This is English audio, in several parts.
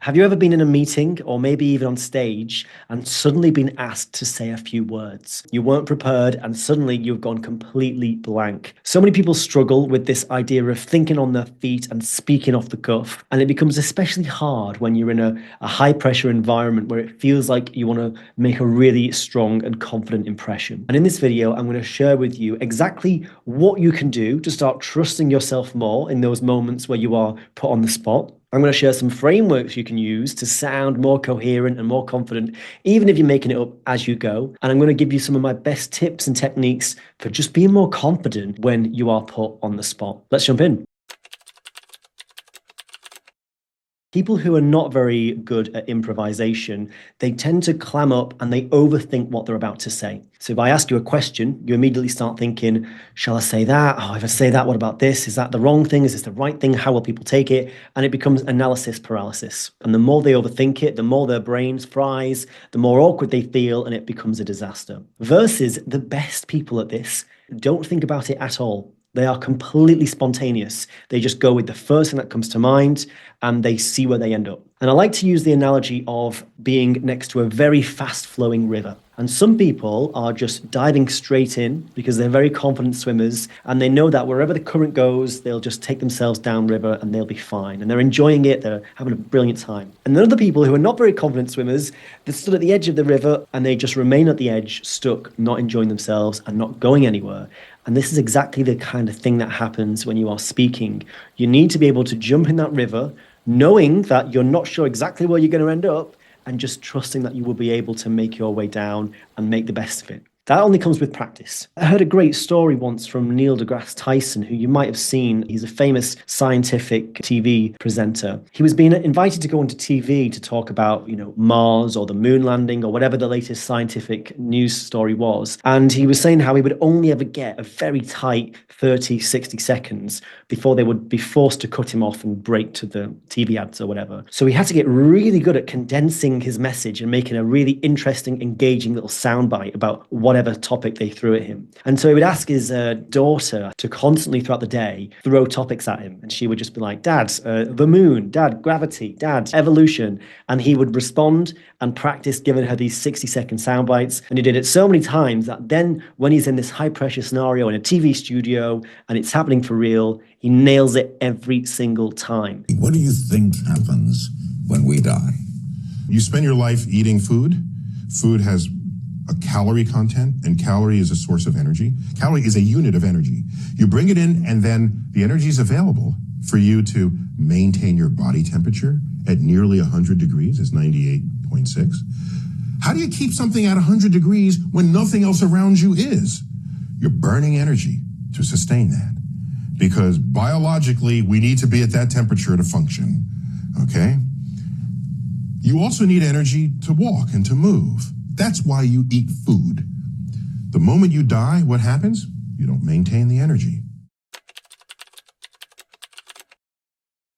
Have you ever been in a meeting or maybe even on stage and suddenly been asked to say a few words? You weren't prepared and suddenly you've gone completely blank. So many people struggle with this idea of thinking on their feet and speaking off the cuff. And it becomes especially hard when you're in a high pressure environment where it feels like you want to make a really strong and confident impression. And in this video, I'm going to share with you exactly what you can do to start trusting yourself more in those moments where you are put on the spot. I'm going to share some frameworks you can use to sound more coherent and more confident, even if you're making it up as you go. And I'm going to give you some of my best tips and techniques for just being more confident when you are put on the spot. Let's jump in. People who are not very good at improvisation, they tend to clam up and they overthink what they're about to say. So if I ask you a question, you immediately start thinking, shall I say that? Oh, if I say that, what about this? Is that the wrong thing? Is this the right thing? How will people take it? And it becomes analysis paralysis. And the more they overthink it, the more their brains fries, the more awkward they feel, and it becomes a disaster. Versus the best people at this don't think about it at all. They are completely spontaneous. They just go with the first thing that comes to mind and they see where they end up. And I like to use the analogy of being next to a very fast flowing river. And some people are just diving straight in because they're very confident swimmers and they know that wherever the current goes, they'll just take themselves downriver and they'll be fine. And they're enjoying it, they're having a brilliant time. And then other people who are not very confident swimmers, they're stood at the edge of the river and they just remain at the edge, stuck, not enjoying themselves and not going anywhere. And this is exactly the kind of thing that happens when you are speaking. You need to be able to jump in that river, knowing that you're not sure exactly where you're going to end up, and just trusting that you will be able to make your way down and make the best of it. That only comes with practice. I heard a great story once from Neil deGrasse Tyson, who you might have seen. He's a famous scientific TV presenter. He was being invited to go onto TV to talk about, Mars or the moon landing or whatever the latest scientific news story was. And he was saying how he would only ever get a very tight 30, 60 seconds before they would be forced to cut him off and break to the TV ads or whatever. So he had to get really good at condensing his message and making a really interesting, engaging little soundbite about whatever topic they threw at him. And so he would ask his daughter to constantly throughout the day throw topics at him. And she would just be like, Dad, the moon, Dad, gravity, Dad, evolution. And he would respond and practice giving her these 60-second sound bites. And he did it so many times that then when he's in this high pressure scenario in a TV studio and it's happening for real, he nails it every single time. What do you think happens when we die? You spend your life eating food. Food has a calorie content, and calorie is a source of energy. Calorie is a unit of energy. You bring it in, and then the energy is available for you to maintain your body temperature at nearly 100 degrees, it's 98.6. How do you keep something at 100 degrees when nothing else around you is? You're burning energy to sustain that, because biologically, we need to be at that temperature to function, okay? You also need energy to walk and to move. That's why you eat food. The moment you die, what happens? You don't maintain the energy.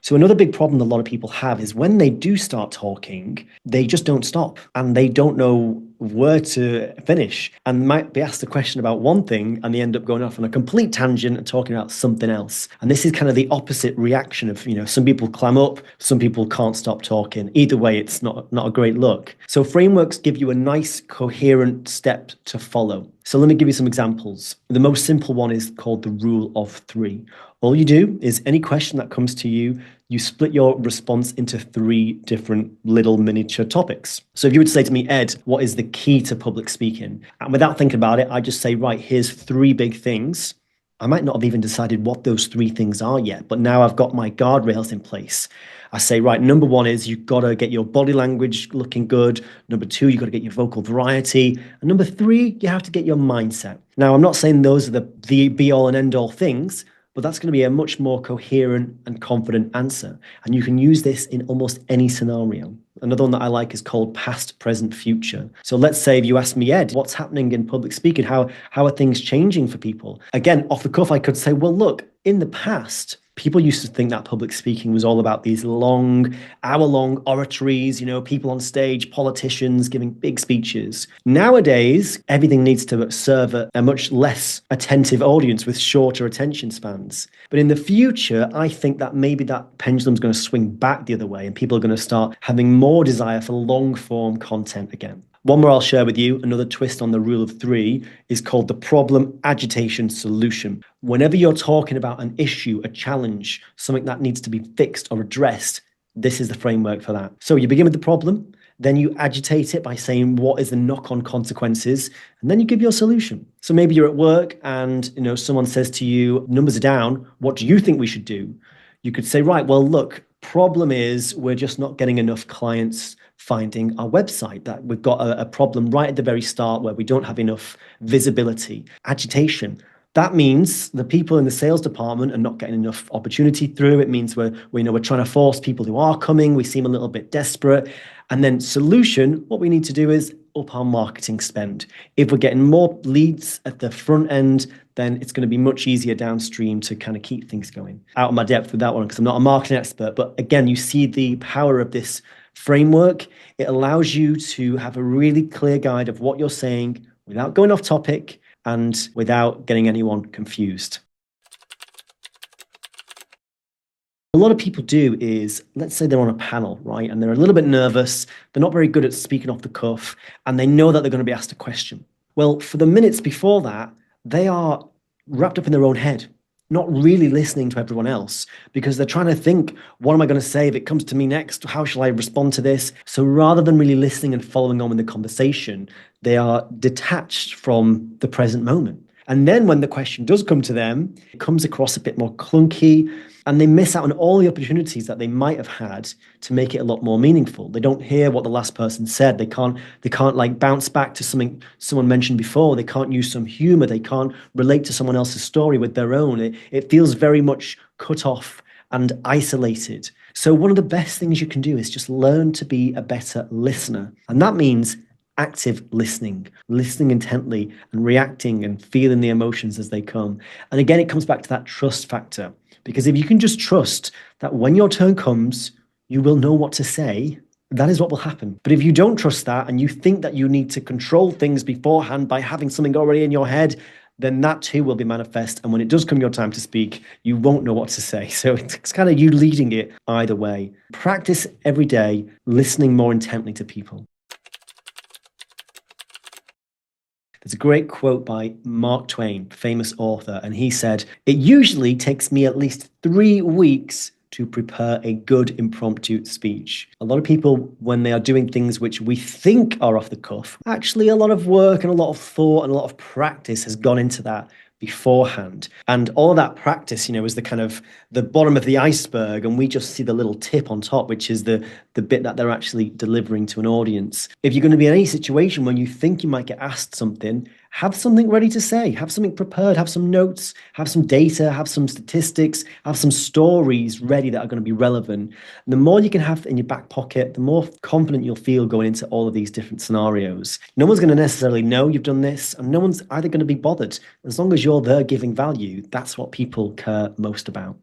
So another big problem a lot of people have is when they do start talking, they just don't stop and they don't know where to finish and might be asked a question about one thing and they end up going off on a complete tangent and talking about something else. And this is kind of the opposite reaction of, some people clam up, some people can't stop talking. Either way, it's not a great look. So frameworks give you a nice, coherent step to follow. So let me give you some examples. The most simple one is called the rule of three. All you do is any question that comes to you, you split your response into three different little miniature topics. So if you would say to me, Ed, what is the key to public speaking? And without thinking about it, I just say, right, here's three big things. I might not have even decided what those three things are yet, but now I've got my guardrails in place. I say, right, number one is you've got to get your body language looking good. Number two, you've got to get your vocal variety. And number three, you have to get your mindset. Now, I'm not saying those are the be all and end all things, but that's going to be a much more coherent and confident answer. And you can use this in almost any scenario. Another one that I like is called past, present, future. So let's say if you ask me, Ed, what's happening in public speaking? How are things changing for people? Again, off the cuff, I could say, well, look, in the past, People used to think that public speaking was all about these long, hour-long oratories, people on stage, politicians giving big speeches. Nowadays, everything needs to serve a much less attentive audience with shorter attention spans. But in the future, I think that maybe that pendulum's going to swing back the other way and people are going to start having more desire for long-form content again. One more I'll share with you, another twist on the rule of three, is called the problem, agitation, solution. Whenever you're talking about an issue, a challenge, something that needs to be fixed or addressed, this is the framework for that. So you begin with the problem, then you agitate it by saying what is the knock-on consequences, and then you give your solution. So maybe you're at work and someone says to you, numbers are down, what do you think we should do? You could say, right, well, look, problem is we're just not getting enough clients finding our website, that we've got a problem right at the very start where we don't have enough visibility. Agitation. That means the people in the sales department are not getting enough opportunity through. It means we're trying to force people who are coming. We seem a little bit desperate. And then solution, what we need to do is up our marketing spend. If we're getting more leads at the front end, then it's going to be much easier downstream to kind of keep things going. Out of my depth with that one because I'm not a marketing expert, but again, you see the power of this framework. It allows you to have a really clear guide of what you're saying without going off topic and without getting anyone confused. A lot of people do is, let's say they're on a panel, right? And they're a little bit nervous. They're not very good at speaking off the cuff, and they know that they're going to be asked a question. Well, for the minutes before that, they are wrapped up in their own head, not really listening to everyone else because they're trying to think, what am I going to say if it comes to me next? How shall I respond to this? So rather than really listening and following on with the conversation, they are detached from the present moment. And then when the question does come to them, it comes across a bit more clunky and they miss out on all the opportunities that they might have had to make it a lot more meaningful. They don't hear what the last person said. They can't like bounce back to something someone mentioned before. They can't use some humor. They can't relate to someone else's story with their own. It feels very much cut off and isolated. So one of the best things you can do is just learn to be a better listener. And that means active listening intently and reacting and feeling the emotions as they come. And again, it comes back to that trust factor. Because if you can just trust that when your turn comes, you will know what to say, that is what will happen. But if you don't trust that and you think that you need to control things beforehand by having something already in your head, then that too will be manifest. And when it does come your time to speak, you won't know what to say. So it's kind of you leading it either way. Practice every day, listening more intently to people. There's a great quote by Mark Twain, famous author, and he said, "It usually takes me at least 3 weeks to prepare a good impromptu speech." A lot of people, when they are doing things which we think are off the cuff, actually a lot of work and a lot of thought and a lot of practice has gone into that beforehand. And all that practice, is the kind of the bottom of the iceberg, and we just see the little tip on top, which is the bit that they're actually delivering to an audience. If you're going to be in any situation when you think you might get asked something, have something ready to say, have something prepared, have some notes, have some data, have some statistics, have some stories ready that are going to be relevant. And the more you can have in your back pocket, the more confident you'll feel going into all of these different scenarios. No one's going to necessarily know you've done this, and no one's either going to be bothered. As long as you're there giving value, that's what people care most about.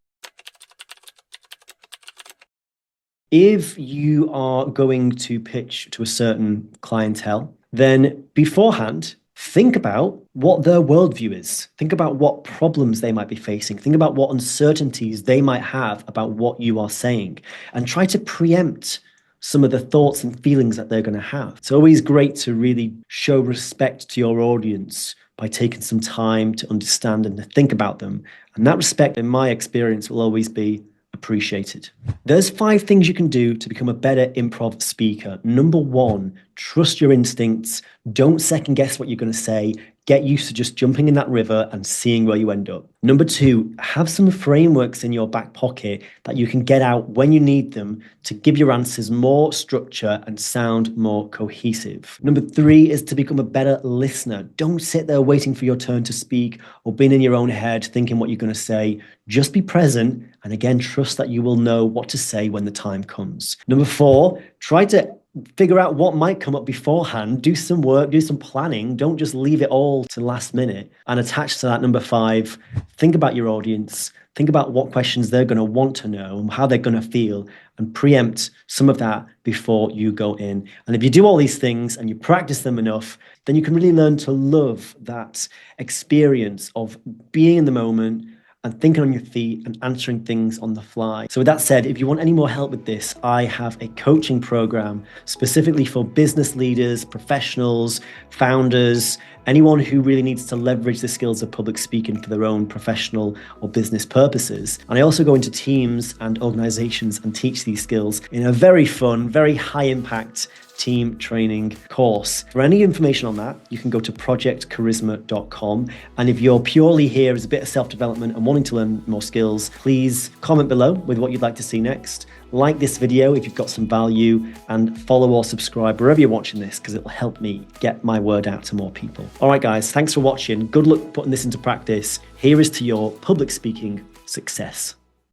If you are going to pitch to a certain clientele, then beforehand, think about what their worldview is. Think about what problems they might be facing. Think about what uncertainties they might have about what you are saying, and try to preempt some of the thoughts and feelings that they're going to have. It's always great to really show respect to your audience by taking some time to understand and to think about them. And that respect, in my experience, will always be appreciated. There's 5 things you can do to become a better improv speaker. Number 1, trust your instincts. Don't second guess what you're going to say. Get used to just jumping in that river and seeing where you end up. Number 2, have some frameworks in your back pocket that you can get out when you need them to give your answers more structure and sound more cohesive. Number 3 is to become a better listener. Don't sit there waiting for your turn to speak or being in your own head thinking what you're going to say. Just be present and again, trust that you will know what to say when the time comes. Number 4, try to figure out what might come up beforehand, do some work, do some planning. Don't just leave it all to the last minute. And attached to that, number 5, think about your audience. Think about what questions they're going to want to know and how they're going to feel, and preempt some of that before you go in. And if you do all these things and you practice them enough, then you can really learn to love that experience of being in the moment and thinking on your feet and answering things on the fly. So with that said, if you want any more help with this, I have a coaching program specifically for business leaders, professionals, founders, anyone who really needs to leverage the skills of public speaking for their own professional or business purposes. And I also go into teams and organizations and teach these skills in a very fun, very high impact team training course. For any information on that, you can go to projectcharisma.com. And if you're purely here as a bit of self-development and wanting to learn more skills, please comment below with what you'd like to see next. Like this video if you've got some value, and follow or subscribe wherever you're watching this, because it will help me get my word out to more people. All right, guys, thanks for watching. Good luck putting this into practice. Here is to your public speaking success.